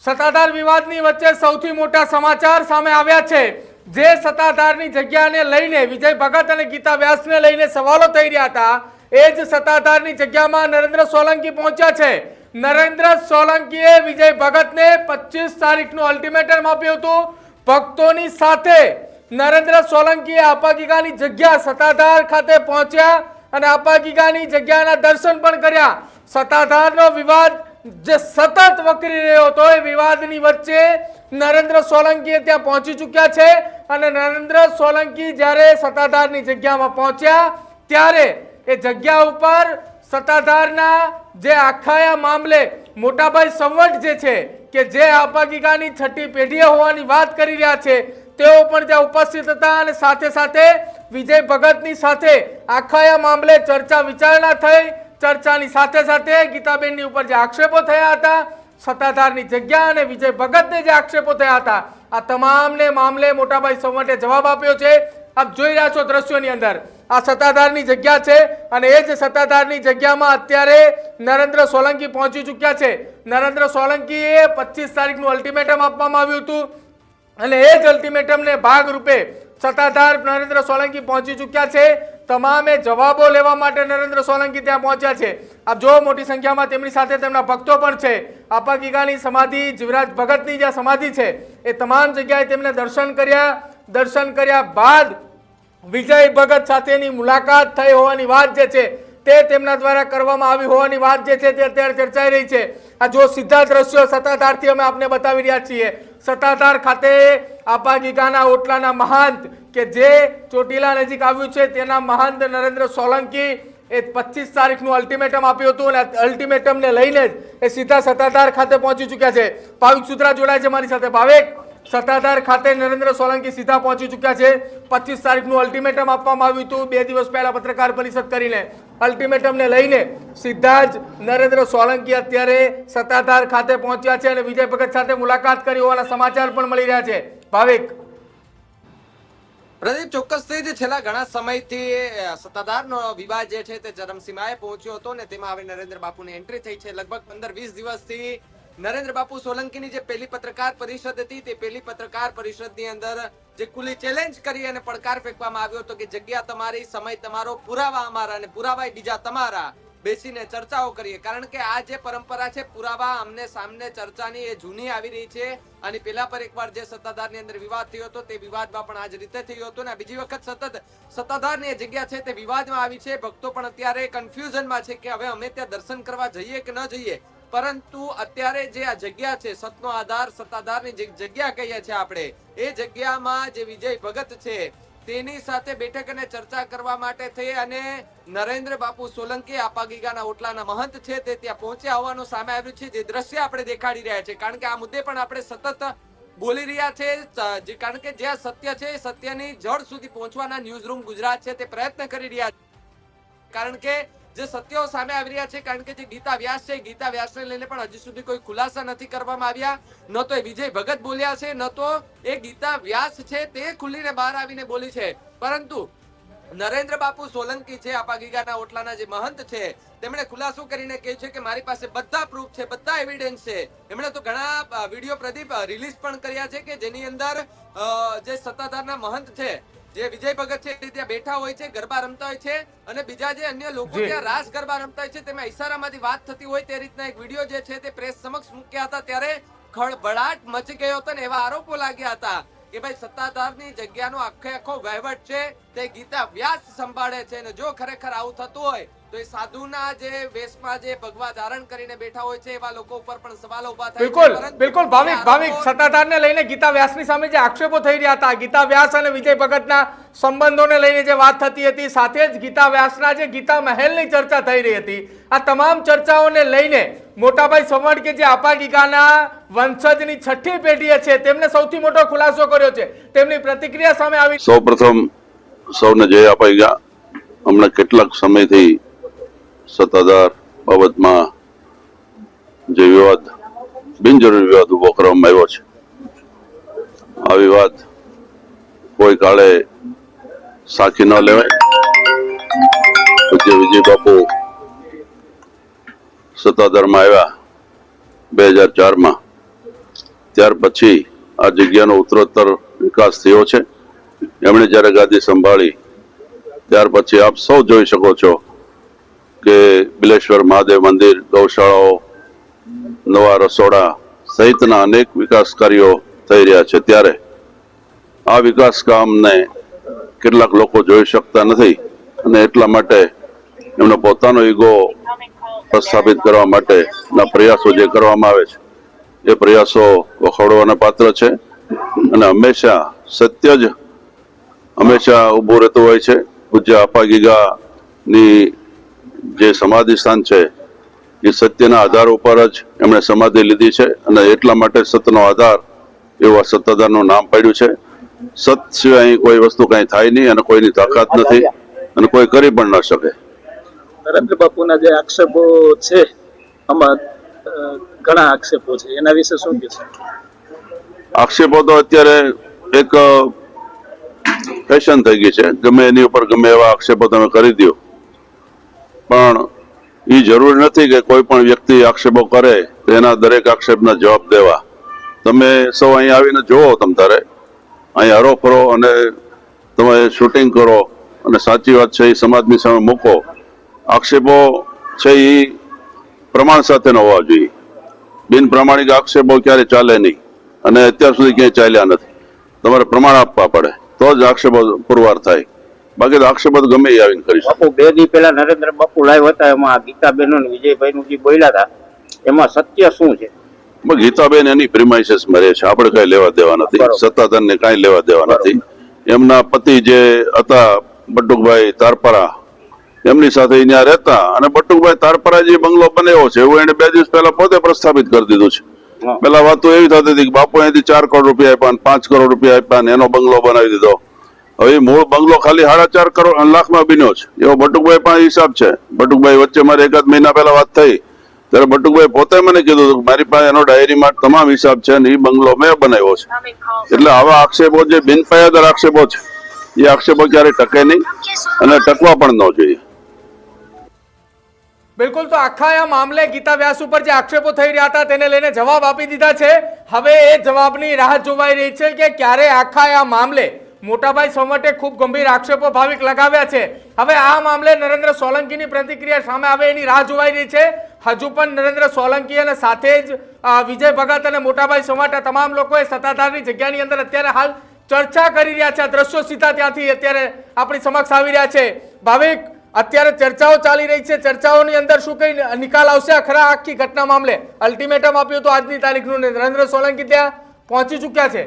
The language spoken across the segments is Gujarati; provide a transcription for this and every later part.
સત્તાધાર વિવાદની વચ્ચે સૌથી મોટા સમાચાર સામે આવ્યા છે। જે સત્તાધારની જગ્યાને લઈને વિજય ભગત અને ગીતા વ્યાસને લઈને સવાલો થઈ રહ્યા હતા, એ જ સત્તાધારની જગ્યામાં નરેન્દ્ર સોલંકી પહોંચ્યા છે। નરેન્દ્ર સોલંકીએ વિજય ભગતને 25 તારીખનું અલ્ટિમેટમ આપ્યું હતું। ભક્તોની સાથે નરેન્દ્ર સોલંકીએ આપાગીગાની જગ્યા સત્તાધાર ખાતે પહોંચ્યા અને આપાગીગાની જગ્યાના દર્શન પણ કર્યા। સત્તાધારનો વિવાદ જે સતત વકરી રહ્યો હતો, એ વિવાદની વચ્ચે નરેન્દ્ર સોલંકી ત્યાં પહોંચી ચૂક્યા છે અને નરેન્દ્ર સોલંકી જ્યારે સત્તાધારની જગ્યામાં પહોંચ્યા ત્યારે એ જગ્યા ઉપર સત્તાધારના જે આખાયા મામલે મોટાભાઈ સંવટ જે છે કે જે આપાગીગાની છઠ્ઠી પેઢીએ હોવાની વાત કરી રહ્યા છે, તેઓ પણ ત્યાં ઉપસ્થિત હતા અને સાથે સાથે વિજય ભગતની સાથે આખાયા મામલે ચર્ચા વિચારણા થઈ। ચર્ચાની સાથે સાથે ગીતાબેનની ઉપર જે આક્ષેપો થયા હતા, સત્તાધારની જગ્યા અને વિજય ભગતને જે આક્ષેપો થયા હતા, આ તમામને મામલે મોટાભાઈ સંવટે જવાબ આપ્યો છે। આપ જોઈ રહ્યા છો દ્રશ્યોની અંદર, આ સત્તાધારની જગ્યા છે અને એ જ સત્તાધારની જગ્યામાં અત્યારે નરેન્દ્ર સોલંકી પહોંચી ચૂક્યા છે। નરેન્દ્ર સોલંકીએ 25 તારીખનું અલ્ટિમેટમ આપવામાં આવ્યું હતું અને એ જ અલ્ટિમેટમને ભાગરૂપે સત્તાધાર નરેન્દ્ર સોલંકી પહોંચી ચૂક્યા છે। તમામે જવાબો લેવા માટે નરેન્દ્ર સોલંકી ત્યાં પહોંચ્યા છે। આપ જો મોટી સંખ્યામાં તેમની સાથે તેમના ભક્તો પણ છે। આપાગીગાની સમાધિ, જીવરાજ ભગતની જે સમાધિ છે, એ તમામ જગ્યાએ તેમને દર્શન કર્યા બાદ વિજય ભગત સાથેની મુલાકાત થઈ હોવાની વાત જે છે તે તેમના દ્વારા કરવામાં આવી હોવાની વાત જે છે તે અત્યારે ચર્ચાઈ રહી છે। આ જો સીધા દ્રશ્યો સત્તાધારથી અમે આપને બતાવી રહ્યા છીએ। સત્તાધાર ખાતે આપાગીગાના ઓટલાના મહંત કે જે ચોટીલા નજીક આવ્યું છે, તેના મહંત નરેન્દ્ર સોલંકી એ 25 તારીખનું અલ્ટિમેટમ આપ્યું હતું અને અલ્ટિમેટમને લઈને જ એ સીધા સત્તાધાર ખાતે પહોંચી ચૂક્યા છે। ભાવિક સુત્રા જોડાય છે મારી સાથે। ભાવિક, સત્તાધાર ખાતે નરેન્દ્ર સોલંકી સીધા પહોંચી ચૂક્યા છે। 25 તારીખનું અલ્ટિમેટમ આપવામાં આવ્યું હતું 2 દિવસ પહેલા પત્રકાર પરિષદ કરીને। અલ્ટિમેટમને લઈને સીધા જ નરેન્દ્ર સોલંકી અત્યારે સત્તાધાર ખાતે પહોંચ્યા છે અને વિજય ભગત સાથે મુલાકાત કરી હોવાના સમાચાર પણ મળી રહ્યા છે। ભાવિક, પ્રદીપ, ચોક્કસથી જ છેલ્લા ઘણા સમયથી સત્તાધારનો વિવાદ જે છે તે ચરમસીમાએ પહોંચ્યો હતો ને તેમાં હવે નરેન્દ્ર બાપુની એન્ટ્રી થઈ છે। લગભગ 15-20 દિવસથી નરેન્દ્ર બાપુ સોલંકીની જે પહેલી પત્રકાર પરિષદ હતી, તે પહેલી પત્રકાર પરિષદની અંદર જે ખુલ્લી ચેલેન્જ કરી અને પડકાર ફેંકવામાં આવ્યો હતો કે જગ્યા તમારી, સમય તમારો, પુરાવા અમારા અને પુરાવા બીજા તમારા, બેસીને ચર્ચાઓ કરીએ। કારણ કે આ જે પરંપરા છે પુરાવા આમને સામને ચર્ચાની, એ જૂની આવી રહી છે અને પેલા પર એકવાર જે સત્તાધારની અંદર વિવાદ થયો હતો તે વિવાદમાં પણ આ જ રીતે થયો હતો ને બીજી વખત સતત સત્તાધારની જગ્યા છે તે વિવાદમાં આવી છે। ભક્તો પણ અત્યારે કન્ફ્યુઝનમાં છે કે હવે અમે ત્યાં દર્શન કરવા જઈએ કે ન જઈએ। પરંતુ અત્યારે જે આ જગ્યા છે, સતનો આધાર સત્તાધારની જે જગ્યા કહીએ છીએ આપણે, એ જગ્યામાં જે વિજય ભગત છે તેની સાથે બેઠક અને ચર્ચા કરવા માટે થઈ અને નરેન્દ્ર બાપુ સોલંકી આપાગીગાના ઓટલાના મહંત છે તે ત્યાં પહોંચ્યા હોવાનું સામે આવ્યું છે। જે દ્રશ્ય આપણે દેખાડી રહ્યા છે, કારણ કે આ મુદ્દે પણ આપણે સતત બોલી રહ્યા છે, કારણ કે જ્યાં સત્ય છે સત્યની જડ સુધી પહોંચવાના ન્યૂઝ રૂમ ગુજરાત છે તે પ્રયત્ન કરી રહ્યા છે। કારણ કે જે સત્યો સામે આવી રહ્યા છે, કારણ કે જે ગીતા વ્યાસ છે, ગીતા વ્યાસને લઈને પણ હજી સુધી કોઈ ખુલાસા નથી કરવામાં આવ્યા। ન તો એ વિજય ભગત બોલ્યા છે, ન તો એ ગીતા વ્યાસ છે તે ખુલીને બહાર આવીને બોલી છે। પરંતુ નરેન્દ્ર બાપુ સોલંકી છે, આપાગીગાના ઓટલાના જે મહંત છે, તેમણે ખુલાસો કરીને કહ્યું છે કે મારી પાસે બધા પ્રૂફ છે, બધા એવિડન્સ છે। એમણે તો ઘણા વિડીયો પ્રદીપ રિલીઝ પણ કર્યા છે કે જેની અંદર જે સત્તાધારના મહંત છે, જે વિજય ભગત છે તે ત્યાં બેઠા હોય છે, ગરબા રમતા હોય છે અને બીજા જે અન્ય લોકો ત્યાં રાસ ગરબા રમતા હોય છે, તેમાં ઈશારામાંથી વાત થતી હોય તે રીતના એક વિડીયો જે છે તે પ્રેસ સમક્ષ મૂક્યા હતા। ત્યારે ખળભળાટ મચી ગયો હતો ને એવા આરોપો લાગ્યા હતા કે ભાઈ સત્તાધારની જગ્યાનો આખો વહીવટ છે તે ગીતા વ્યાસ સંભાળે છે અને જો ખરેખર આવું થતું હોય તો એ સાધુના જે વેશમાં જે ભગવા ધારણ કરીને બેઠા હોય છે એવા લોકો ઉપર પણ સવાલો ઉભા થાય છે। બિલકુલ ભાવિક, સત્તાધારને લઈને ગીતા વ્યાસની સામે જે આક્ષેપો થઈ રહ્યા હતા, ગીતા વ્યાસ અને વિજય ભગતના સંબંધોને લઈને જે વાત થતી હતી, સાથે જ ગીતા વ્યાસના જે ગીતા મહેલની ચર્ચા થઈ રહી હતી, આ તમામ ચર્ચાઓને લઈને મોટાભાઈ સંવટ કે જે આપાગીગાના વંશજની છઠ્ઠી પેઢીએ છે, તેમને સૌથી મોટો ખુલાસો કર્યો છે। તેમની પ્રતિક્રિયા સામે આવી। સૌપ્રથમ સૌને જય આપાગીગા। હમણાં કેટલાક સમયથી સત્તાધાર બાબતમાં જે વિવાદ, બિનજરૂરી વિવાદ ઉભો કરવામાં આવ્યો છે, આ વિવાદ કોઈ કાળે સાખી ન લેવાય। પૂજ્ય વિજય બાપુ સત્તાધારમાં આવ્યા 2004માં, ત્યાર પછી આ જગ્યાનો ઉત્તરોત્તર વિકાસ થયો છે. એમણે જ્યારે ગાદી સંભાળી ત્યાર પછી આપ સૌ જોઈ શકો છો કે બિલેશ્વર મહાદેવ મંદિર, ગૌશાળાઓ, નવા રસોડા સહિતના અનેક વિકાસ કાર્યો થઈ રહ્યા છે. ત્યારે આ વિકાસ કામને કેટલાક લોકો જોઈ શકતા નથી અને એટલા માટે એમનો પોતાનો ઈગો પ્રસ્થાપિત કરવા માટેના પ્રયાસો જે કરવામાં આવે છે એ પ્રયાસો વખોડવાના પાત્ર છે. અને હંમેશા સત્ય જ હંમેશા ઊભું રહેતું હોય છે. પૂજ્ય આપા ગીગાની જે સમાધિ સ્થાન છે એ સત્યના આધાર ઉપર જ એમણે સમાધિ લીધી છે અને એટલા માટે સતનો આધાર એવા સત્તાધારનું નામ પડ્યું છે. સત સિવાય અહીં કોઈ વસ્તુ કઈ થાય નહીં અને કોઈની તાકાત નથી અને કોઈ કરી પણ ન શકે. નરેન્દ્ર બાપુના જે આક્ષેપો છે આમાં ઘણા આક્ષેપો છે, એના વિશે શું કહેશો? આક્ષેપો તો અત્યારે એક ફેશન થઈ ગઈ છે. ગમે એની ઉપર ગમે એવા આક્ષેપો તમે કરી દો, પણ એ જરૂરી નથી કે કોઈ પણ વ્યક્તિ આક્ષેપો કરે તો એના દરેક આક્ષેપના જવાબ દેવા. તમે સૌ અહીં આવીને જોવો, તમ તારે અહીં હરો ફરો અને તમે શૂટિંગ કરો અને સાચી વાત છે એ સમાજની સામે મૂકો. આક્ષેપો છે એ પ્રમાણ સાથેનો હોવા જોઈએ. બિન પ્રામાણિક આક્ષેપો ક્યારે ચાલે નહીં અને અત્યાર સુધી ક્યાંય ચાલ્યા નથી. તમારે પ્રમાણ આપવા પડે તો જ આક્ષેપો પુરવાર થાય, બાકી તો આક્ષેપો તો ગમે એ આવીને કરી શકે. બાપુ 2 દી પહેલા નરેન્દ્ર બાપુ લાઈવ હતા, એમાં ગીતાબેન અને વિજયભાઈ જે બોલ્યા હતા એમાં સત્ય શું છે? ગીતાબેન એની પ્રિમાઇસીસમાં રહે છે, આપણે કઈ લેવા દેવા નથી. સત્તાધારને કઈ લેવા દેવા નથી. એમના પતિ જે હતા બટુકભાઈ તારપરા, એમની સાથે ત્યાં રહેતા અને બટુકભાઈ તારપરા જે બંગલો બનાવ્યો છે એવું એને 2 દિવસ પહેલા પોતે પ્રસ્થાપિત કરી દીધું છે. પેલા વાત તો એવી થતી હતી કે બાપુ અહીંથી 4 કરોડ રૂપિયા આપ્યા, 5 કરોડ રૂપિયા આપ્યા ને એનો બંગલો બનાવી દીધો. હવે મૂળ બંગલો ખાલી 4.5 લાખમાં બન્યો છે. એવો બટુકભાઈ પણ હિસાબ છે. બટુકભાઈ વચ્ચે મારે 1 મહિના પહેલા વાત થઈ ત્યારે બટુકભાઈ પોતે મને કીધું હતું કે મારી પાસે એનો ડાયરીમાં તમામ હિસાબ છે ને એ બંગલો મેં બનાવ્યો છે. એટલે આવા આક્ષેપો જે બિનપાયાદાર આક્ષેપો છે એ આક્ષેપો ક્યારેય ટકે નહીં અને ટકવા પણ ન જોઈએ. બિલકુલ, તો આખા આ મામલે ગીતા વ્યાસ ઉપર જે આક્ષેપો થઈ રહ્યા હતા તેને લઈને જવાબ આપી દીધા છે. હવે એ જવાબની રાહ જોવાઈ રહી છે કે ક્યારે આખા આ મામલે મોટાભાઈ સોમટે ખૂબ ગંભીર આક્ષેપો ભાવિક લગાવ્યા છે. હવે આ મામલે નરેન્દ્ર સોલંકીની પ્રતિક્રિયા સામે આવે એની રાહ જોવાઈ રહી છે. હજુ પણ નરેન્દ્ર સોલંકી અને સાથે જ વિજય ભગત અને મોટાભાઈ સોમટ તમામ લોકોએ સત્તાધારની જગ્યાની અંદર અત્યારે હાલ ચર્ચા કરી રહ્યા છે. આ દ્રશ્યો સીધા ત્યાંથી અત્યારે આપણી સમક્ષ આવી રહ્યા છે. ભાવિક, અત્યારે ચર્ચાઓ ચાલી રહી છે. ચર્ચાઓની અંદર શું કઈ નિકાલ આવશે ખરા આખી ઘટના મામલે? અલ્ટિમેટમ આપ્યું હતું આજની તારીખનું, નરેન્દ્ર સોલંકી ત્યાં પહોંચી ચૂક્યા છે.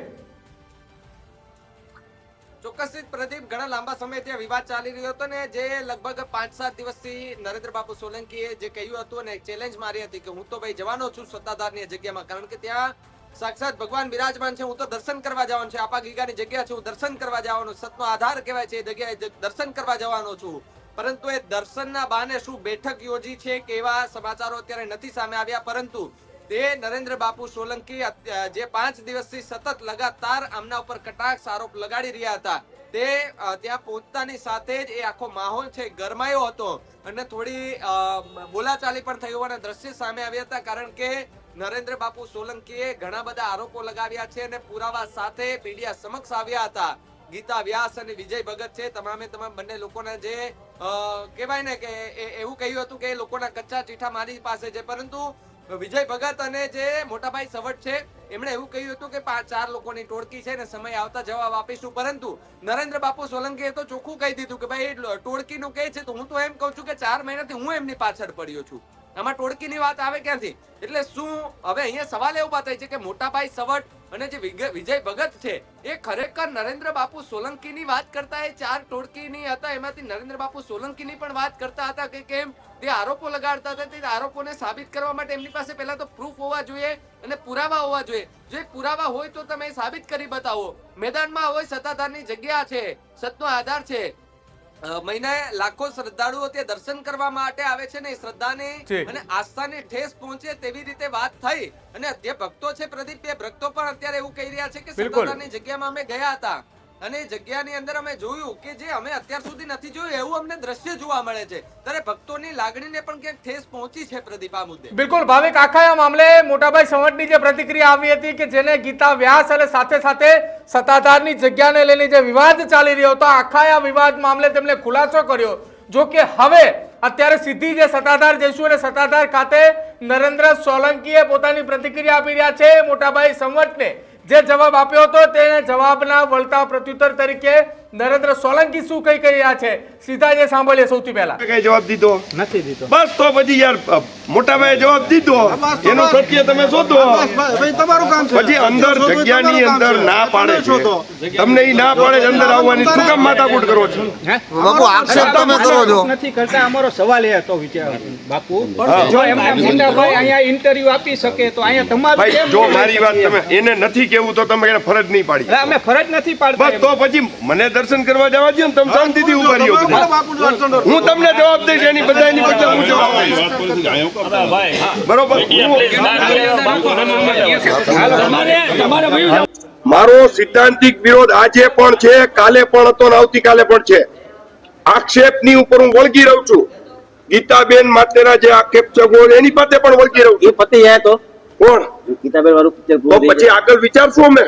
ચોક્કસથી પ્રદીપ, ઘણા લાંબા સમયથી આ વિવાદ ચાલી રહ્યો હતો ને જે લગભગ 5-7 દિવસથી નરેન્દ્ર બાપુ સોલંકીએ જે કહ્યું હતું અને ચેલેન્જ મારી હતી કે હું તો ભાઈ જવાનો છું સત્તાધારની જગ્યામાં, કારણ કે ત્યાં સાક્ષાત ભગવાન બિરાજમાન છે. હું તો દર્શન કરવા જવાનું છે. આપા ગીગાની જગ્યા છે, હું દર્શન કરવા જવાનું, સતનો આધાર કહેવાય છે એ જગ્યાએ દર્શન કરવા જવાનો છું. પરંતુ એ દર્શનના બહાને શું બેઠક યોજી છે કે એવા સમાચારો અત્યારે નથી સામે આવ્યા. પરંતુ તે નરેન્દ્ર બાપુ સોલંકી જે 5 દિવસથી સતત લગાતાર આમના ઉપર કટાક્ષ આરોપ લગાડી રહ્યા હતા, તે ત્યાં પહોંચતાની સાથે જ એ આખો માહોલ છે ગરમાયો હતો અને થોડી બોલાચાલી પણ થઈ હોવાના દ્રશ્ય સામે આવ્યા હતા. કારણ કે નરેન્દ્ર બાપુ સોલંકીએ ઘણા બધા આરોપો લગાવ્યા છે અને પુરાવા સાથે મીડિયા સમક્ષ આવ્યા હતા. ગીતા વ્યાસ અને વિજય ભગત છે, તમામે તમામ બંને લોકોના જે કહેવાય ને કે એવું કહ્યું હતું કે એ લોકોના કચ્ચા ચીઠા મારી પાસે છે. પરંતુ વિજય ભગત અને જે મોટાભાઈ સવટ છે એમણે એવું કહ્યું હતું કે 4 લોકોની ટોળકી છે ને સમય આવતા જવાબ આપીશું. પરંતુ નરેન્દ્ર બાપુ સોલંકીએ તો ચોખ્ખું કહી દીધું કે ભાઈ ટોળકીનું કહે છે તો હું તો એમ કહું છું કે 4 મહિનાથી હું એમની પાછળ પડ્યો છું. આમાં ટોળકીની વાત આવે ક્યાંથી? એટલે શું હવે અહીંયા સવાલ એવો થાય છે કે મોટાભાઈ સવટ અને જે વિજય ભગત છે એ ખરેખર નરેન્દ્ર બાપુ સોલંકીની વાત કરતા એ 4 ટોળકીની હતા એમાંથી નરેન્દ્ર બાપુ સોલંકીની પણ વાત કરતા હતા કે કેમ તે આરોપો લગાડતા હતા? તે આરોપોને સાબિત કરવા માટે એમની પાસે પહેલા તો પ્રૂફ હોવા જોઈએ અને પુરાવા હોવા જોઈએ. જો પુરાવા હોય તો તમે સાબિત કરી બતાવો. મેદાનમાં હોય, સત્તાધારની જગ્યા છે, સતનો આધાર છે, મહિને લાખો શ્રદ્ધાળુઓ ત્યાં દર્શન કરવા માટે આવે છે ને એ શ્રદ્ધાને અને આસ્થાને ઠેસ પહોંચે તેવી રીતે વાત થઈ. અને જે ભક્તો છે પ્રદીપ, એ ભક્તો પણ અત્યારે એવું કહી રહ્યા છે કે સત્તાધારની જગ્યામાં અમે ગયા હતા અને એ જગ્યાની અંદર અમે જોયું કે જે અમે અત્યાર સુધી નથી જોયું એવું અમને દ્રશ્ય જોવા મળે છે ત્યારે ભક્તોની લાગણીને પણ ક્યાંક ઠેસ પહોંચી છે પ્રદીપ આ મુદ્દે. બિલકુલ ભાવિક, આખા આ મામલે મોટાભાઈ સંવટની જે પ્રતિક્રિયા આવી હતી કે જેને ગીતા વ્યાસ અને સાથે સાથે સત્તાધારની જગ્યાને લઈને જે વિવાદ ચાલી રહ્યો હતો, આખા આ વિવાદ મામલે તેમણે ખુલાસો કર્યો. જો કે હવે અત્યારે સીધી જે સત્તાધાર જઈશું અને સત્તાધાર ખાતે નરેન્દ્ર સોલંકીએ પોતાની પ્રતિક્રિયા આપી રહ્યા છે મોટાભાઈ સંવટને. જે જવાબ આપ્યો હતો તેને જવાબના વળતા પ્રત્યુત્તર તરીકે નરેન્દ્ર સોલંકી શું કહી રહ્યા છે સીધા જે સાંભળીએ. સૌથી પહેલા કઈ જવાબ દીધો નથી દીધો. બસ તો પછી યાર મોટાભાઈએ જવાબ દીધો એનો સત્ય તમે શોધો. તમારું કામ છે. પછી અંદર જગ્યાની અંદર ના પાડે છે તમને ઈ ના પાડે છે અંદર આવવાની શું કામ માથાકૂટ કરો છો? બાપુ આક્ષેપ તમે કરો છો. નથી કરતા. અમારો સવાલ એ હતો વિચાર બાપુ, જો એમના મોટાભાઈ અહીંયા ઇન્ટરવ્યુ આપી શકે તો અહીંયા તમારું ભાઈ કેમ જો મારી વાત તમે એને નથી કેવું તો તમે એને ફરજ નહીં પાડી. એટલે અમે ફરજ નથી પાડતા. બસ તો પછી મને દર્શન કરવા જવા દો ને તમે શાંતિથી ઉભા રહ્યો બધા. હું તમને જવાબ દઈશ એની બધાની બદલે હું જવાબ દઈશ. બરોબર. મારો સિદ્ધાંતિક વિરોધ આજે પણ છે, કાલે પણ હતો ને આવતીકાલે પણ છે. આક્ષેપની ઉપર હું વળગી રહું છું. ગીતાબેન માટેના જે આક્ષેપ છે એની પાસે પણ વળગી રહું છું. પતિ જાય તો કોણ ગીતાબેન વાળું પિક્ચર તો પછી આગળ વિચારશું અમે.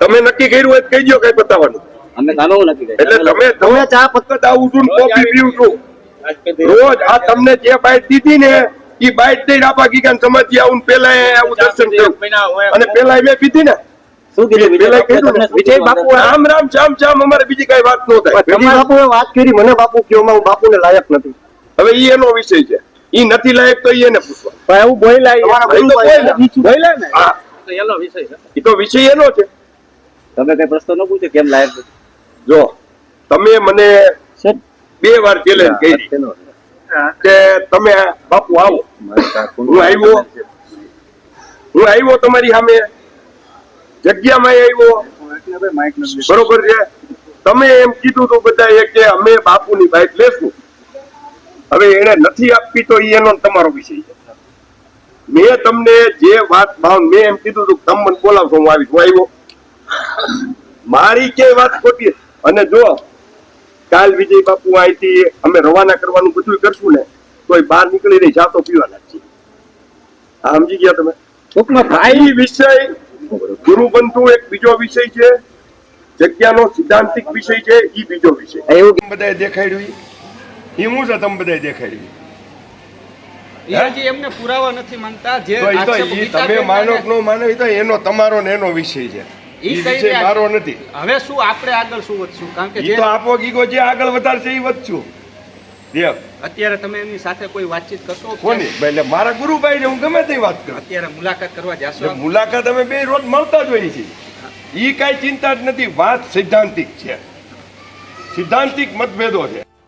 તમે નક્કી કર્યું હોય તો કહી દો કઈ બતાવવાનું. અમે કાનો નથી એટલે તમે ચા પત્તા આવું છું ને કોફી પીવું છું રોજ. આ તમને જે બાઈટ દીધી ને એ બાઈટ દઈ રાપા ગીગાન સમાજથી આવું પેલા આવું દર્શન કર્યું અને પેલા મેં પીધી ને શું કીધું પેલા કીધું ને વિજય બાપુ રામ રામ ચામ ચામ અમારે બીજી કઈ વાત ન થાય. તમારા બાપુએ વાત કરી, મને બાપુ કયો, હું બાપુને લાયક નથી. હવે ઈ એનો વિષય છે. ઈ નથી લાયક તો ઈ એને પૂછવા. પણ એવું બોલ્યા બોલ્યા ને. હા તો એનો વિષય છે. ઈ તો વિષય એનો છે. તમે કઈ પ્રશ્ન ન પૂછ્યો કેમ લાયક નથી? જો તમે મને 2 વાર ચેલેન્જ કરી કે તમે બાપુ આવો. હું આવ્યો તમારી સામે જગ્યામાં આવ્યો બરોબર છે. તમે એમ કીધું તું બધા કે અમે બાપુની બાઈક લેશું. હવે એને નથી આપવી તો એનો તમારો વિષય છે. મેં તમને જે વાત ભાવ મેં એમ કીધું તું તમે મને બોલાવશો હું આવીશ. હું આવ્યો. મારી કે વાત ખોટી. અને જો કાલ વિજય બાપુ અહીંથી અમે રવાના કરવાનું બધું કરશું ને તો એ બહાર નીકળી રહી જાતો પીવાના છે. આ સમજી ગયા તમે? ટૂંકમાં આ વિષય ગુરુબંધુ એક બીજો વિષય છે, જગ્યાનો સિદ્ધાંતિક વિષય છે ઈ બીજો વિષય. એવું બધાએ દેખાડ્યું ઈ હું છે તમે બધાએ દેખાડ્યું. હજી એમને પુરાવા નથી માનતા. જે તો ઈ તો આક્ષેપો ઈ ગીતાબેન તમે માનો ના- કે ન માનો ઈ તો એનો તમારો ને એનો વિષય છે. ઈ ઈ કઈ વિષય રહ્યા? મારો નથી. હવે શું આપણે આગળ શું વધશું? કારણ કે ઈ જે તો આપો ગીગો જે આગળ વધારશે ઈ વધશું. દેવ અત્યારે તમે એની સાથે કોઈ વાતચીત કરશો? કોની? એટલે મારા ગુરુભાઈ ને હું ગમે તે વાત કરું. અત્યારે મુલાકાત કરવા જાશો? એટલે મુલાકાત અમે બે રોજ મળતા જ હોઈએ છીએ. ઈ કાંઈ ચિંતા જ નથી. વાત સિદ્ધાંતિક છે, સિદ્ધાંતિક મતભેદો છે.